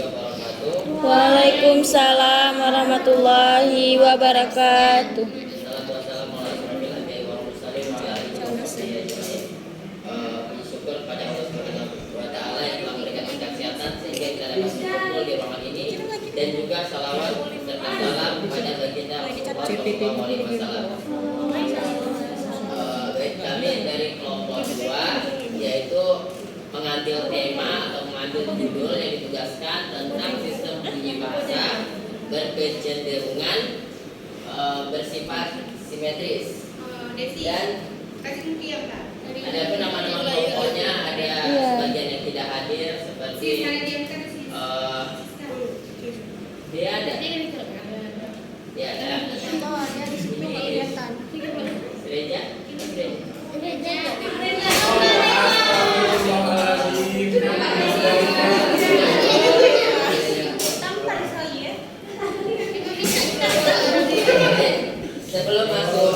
warahmatullahi wabarakatuh. Waalaikumsalam warahmatullahi wabarakatuh. Syukur pada Allah Subhanahu wa Ta'ala yang telah memberikan kita kesehatan sehingga kita dapat berkumpul di ruangan ini, dan juga salawat serta salam kepada baginda Rasulullah Shallallahu Alaihi Wasallam. Baik, kami dari kelompok 2 yaitu mengambil tema atau mengambil judul yang ditugaskan tentang sistem bunyi bahasa berkecenderungan bersifat simetris. Dan ada pun nama-nama kelompoknya, ada sebagian yang tidak hadir seperti dia ada. Ya ada. Gereja. Sebelum masuk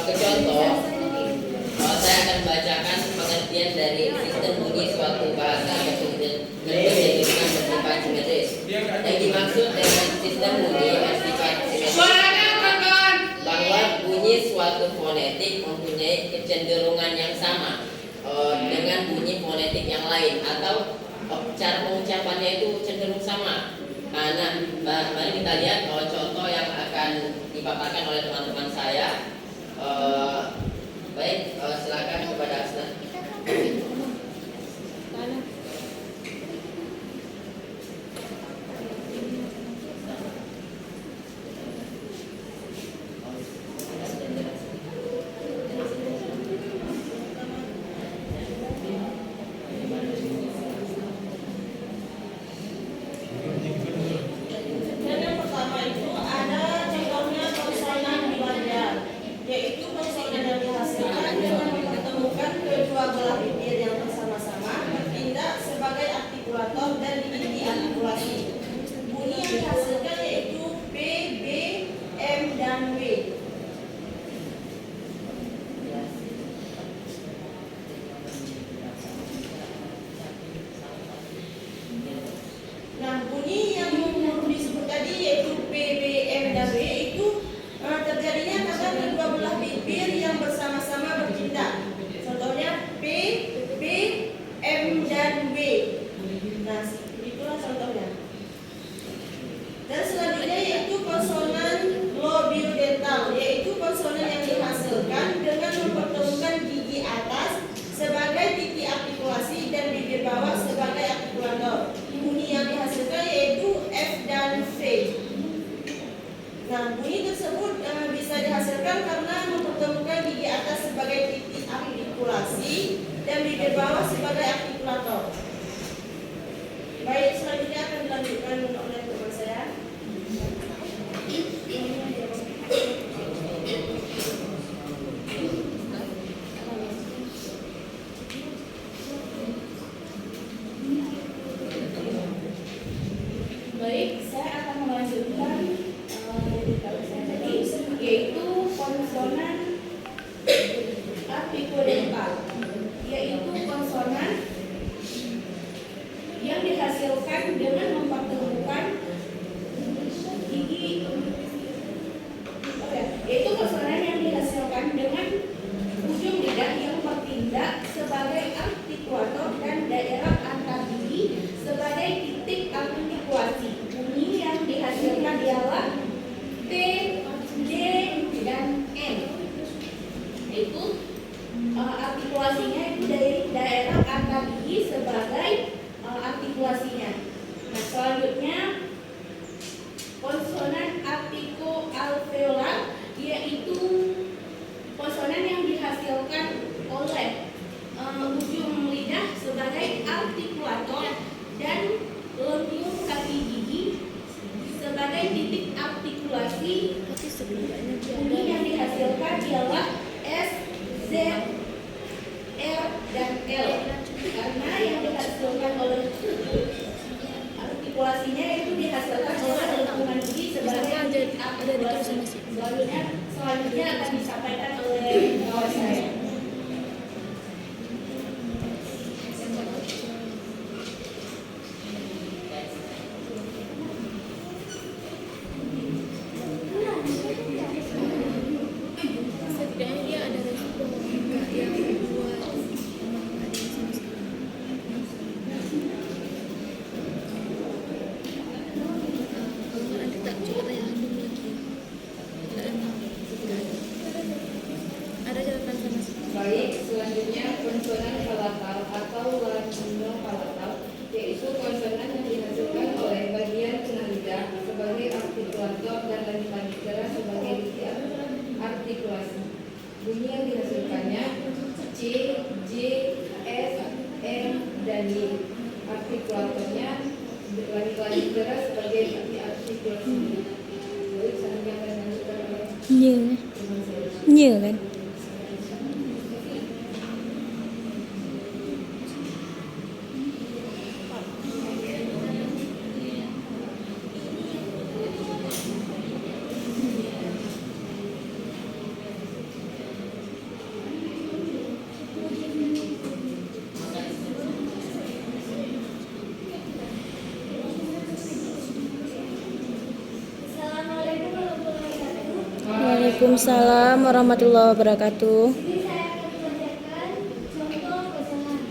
ke contoh, saya akan bacakan pengertian dari sistem bunyi suatu bahasa berkecenderungan bersifat simetris. Yang dimaksud dengan sistem bunyi bersifat simetris bahwa bunyi suatu fonetik mempunyai kecenderungan yang sama dengan bunyi fonetik yang lain, atau cara pengucapannya itu cenderung sama. Nah, mari kita lihat contoh yang akan dipaparkan oleh teman-teman saya. Baik, silakan kepada Asna. Artikulasinya itu dihasilkan oleh lengkungan gigi sebagai artikulasi. Selanjutnya akan disampaikan oleh kawan saya. misalnya C, J, S, M, dan Y. Artikulatornya lagi keras sebagai artikulasi. Jadi misalnya akan dilanjutkan oleh Nye. Nye kan? Assalamualaikum warahmatullahi wabarakatuh. Waalaikumsalam warahmatullahi wabarakatuh. Ini saya akan membacakan contoh pasangan.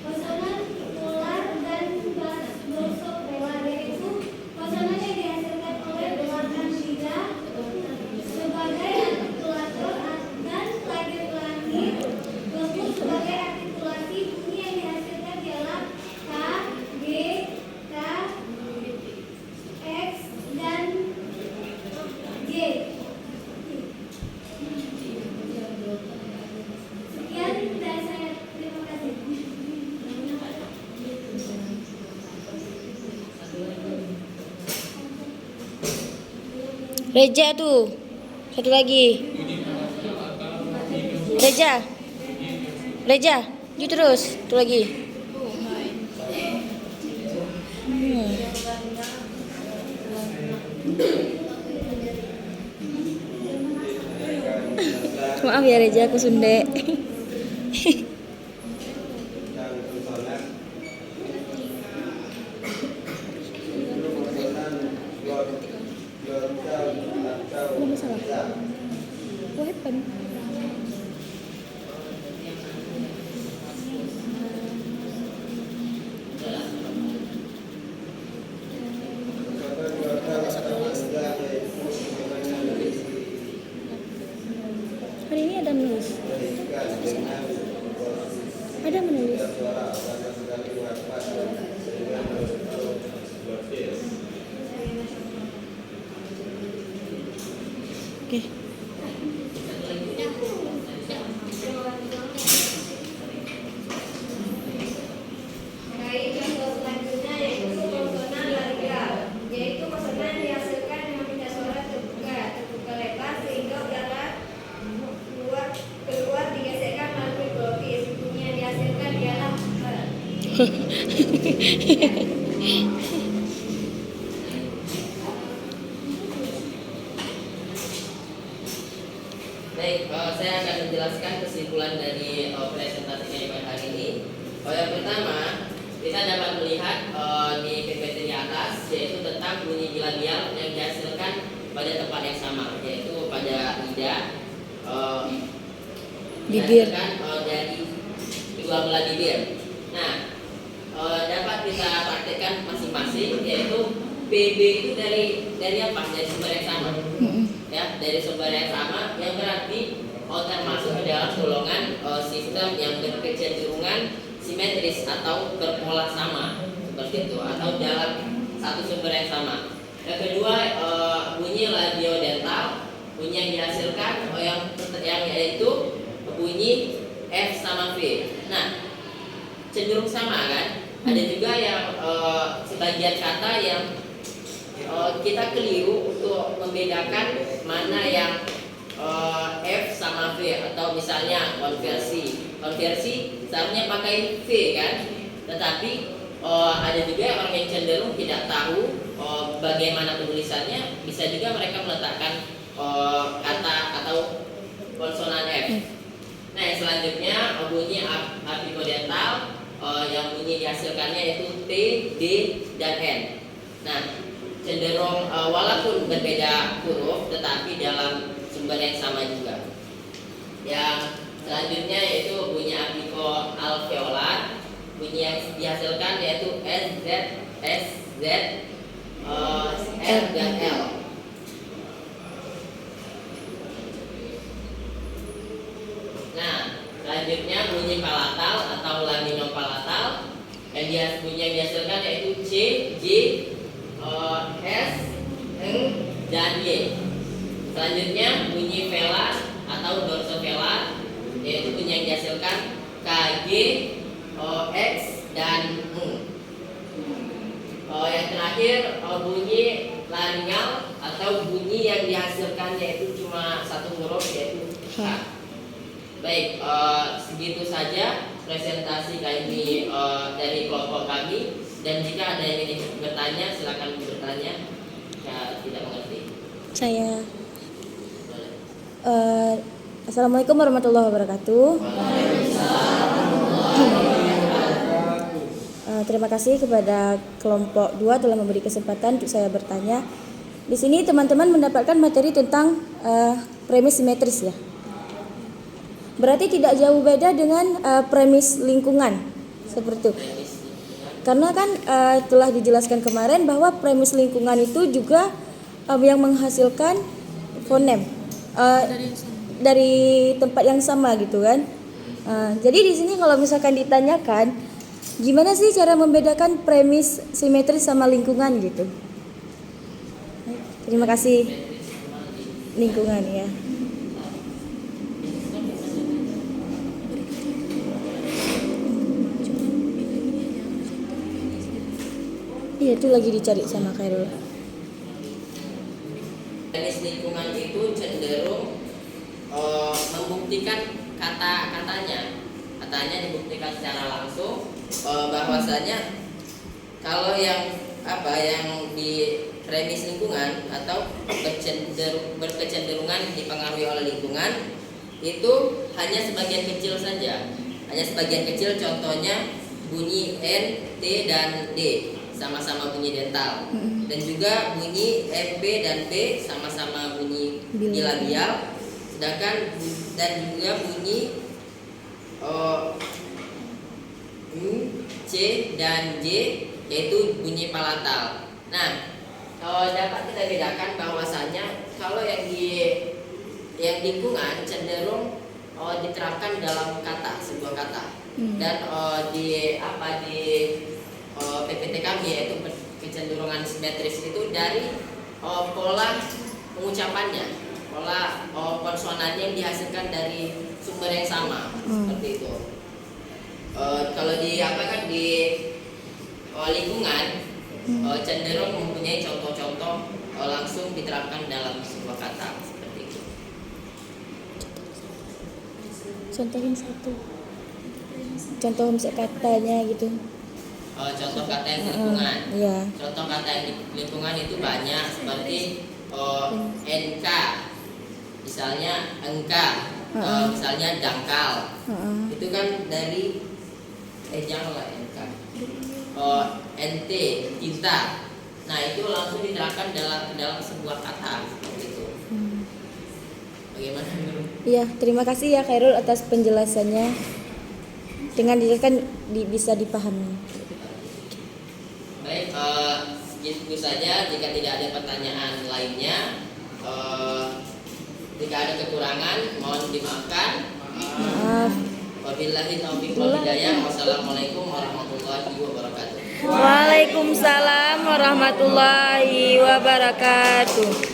Pasangan molar dan dorsovelar, yaitu pasangan yang dihasilkan oleh belakang lidah sebagai artikulator dan lagi langit, gembus sebagai artikulasi. Bunyi yang dihasilkan ialah K, G, K, X, dan J. Sekian dari saya. Terima kasih. Reja tuh. Satu lagi. Reja. Reja. Ju terus. Satu lagi. Maaf ya Reja, aku Sunde. Ada masalah? What happened? Hari ini ada menulis. Ada menulis. Oke. Baik, contoh selanjutnya yaitu konsonan labial, yaitu konsonan yang dihasilkan dengan pita suara terbuka lebar sehingga udara keluar digesekkan melalui glottis. Bunyi yang dihasilkan ialah Baik, saya akan menjelaskan kesimpulan dari presentasi pada hari ini. Yang pertama, kita dapat melihat di PPT di atas, yaitu tentang bunyi bilabial yang dihasilkan pada tempat yang sama, yaitu pada lidah, Bibir. dihasilkan dari kedua belah bibir. Nah, dapat kita praktekkan masing-masing, yaitu PB itu dari apa? Dari sumber yang sama. Ya, dari sumber yang sama, yang berarti termasuk ke dalam golongan sistem yang berkecenderungan simetris atau berpola sama, seperti itu, atau dalam satu sumber yang sama. Yang kedua, bunyi labiodental, bunyi yang dihasilkan yang yaitu bunyi F sama V. Nah, cenderung sama kan? Ada juga yang sebagian kata yang kita keliru untuk membedakan mana yang F sama V, atau misalnya konversi seharusnya pakai V kan, tetapi ada juga orang yang cenderung tidak tahu bagaimana penulisannya, bisa juga mereka meletakkan kata atau konsonan F. Nah, yang selanjutnya bunyi apicodental, yang bunyi dihasilkannya yaitu T, D, dan N. Nah, cenderung walaupun berbeda huruf tetapi dalam sumber yang sama juga. Yang selanjutnya yaitu bunyi apico alveolar, bunyi yang dihasilkan yaitu S, Z, S, Z, R, dan L. Nah, selanjutnya bunyi palatal atau laminopalatal, bunyi yang dihasilkan yaitu C, J, S, N, dan Y. Selanjutnya bunyi velar atau dorsovelar, yaitu bunyi yang dihasilkan K, G, X, dan M. Yang terakhir bunyi laringal atau bunyi yang dihasilkan yaitu cuma satu huruf yaitu K. Baik, segitu saja presentasi kami dari kelompok kami, dan jika ada yang ingin bertanya silakan bertanya jika tidak mengerti. Saya Assalamualaikum warahmatullahi wabarakatuh. Terima kasih kepada kelompok 2 telah memberi kesempatan untuk saya bertanya. Di sini teman-teman mendapatkan materi tentang premis simetris ya. Berarti tidak jauh beda dengan premis lingkungan seperti itu. Karena kan telah dijelaskan kemarin bahwa premis lingkungan itu juga yang menghasilkan fonem dari tempat yang sama gitu kan. Jadi di sini kalau misalkan ditanyakan gimana sih cara membedakan premis simetris sama lingkungan gitu. Terima kasih. Lingkungan ya. Iya, itu lagi dicari sama Khairul. Premis lingkungan itu cenderung membuktikan katanya dibuktikan secara langsung bahwasanya kalau yang di premis lingkungan atau berkecenderungan dipengaruhi oleh lingkungan itu hanya sebagian kecil saja, contohnya bunyi N, T, dan D sama-sama bunyi dental, dan juga bunyi MP dan B sama-sama bunyi bilabial, sedangkan dan juga bunyi C dan J yaitu bunyi palatal. Nah, dapat kita bedakan bahwasanya kalau yang lingkungan cenderung diterapkan dalam sebuah kata, dan di PPT kami yaitu kecenderungan simetris itu dari pola pengucapannya, pola konsonannya yang dihasilkan dari sumber yang sama, seperti itu. Kalau di lingkungan cenderung mempunyai contoh-contoh langsung diterapkan dalam sebuah kata, seperti itu. Contohin satu. Contoh misalnya katanya gitu. Contoh kata yang di lingkungan. Iya. Contoh kata yang di lingkungan itu banyak, seperti NK, misalnya engka, misalnya dangkal. Itu kan dari janganlah NK. NT, cinta. Nah, itu langsung diterapkan dalam sebuah kata, seperti itu. Bagaimana menurut? Iya, terima kasih ya Khairul atas penjelasannya. Dengan dijelaskan bisa dipahami. Baik, segitu saja. Jika tidak ada pertanyaan lainnya, jika ada kekurangan mohon dimaafkan. Maaf. Wabillahi taufiq wal hidayah. Wassalamualaikum warahmatullahi wabarakatuh. Waalaikumsalam warahmatullahi wabarakatuh.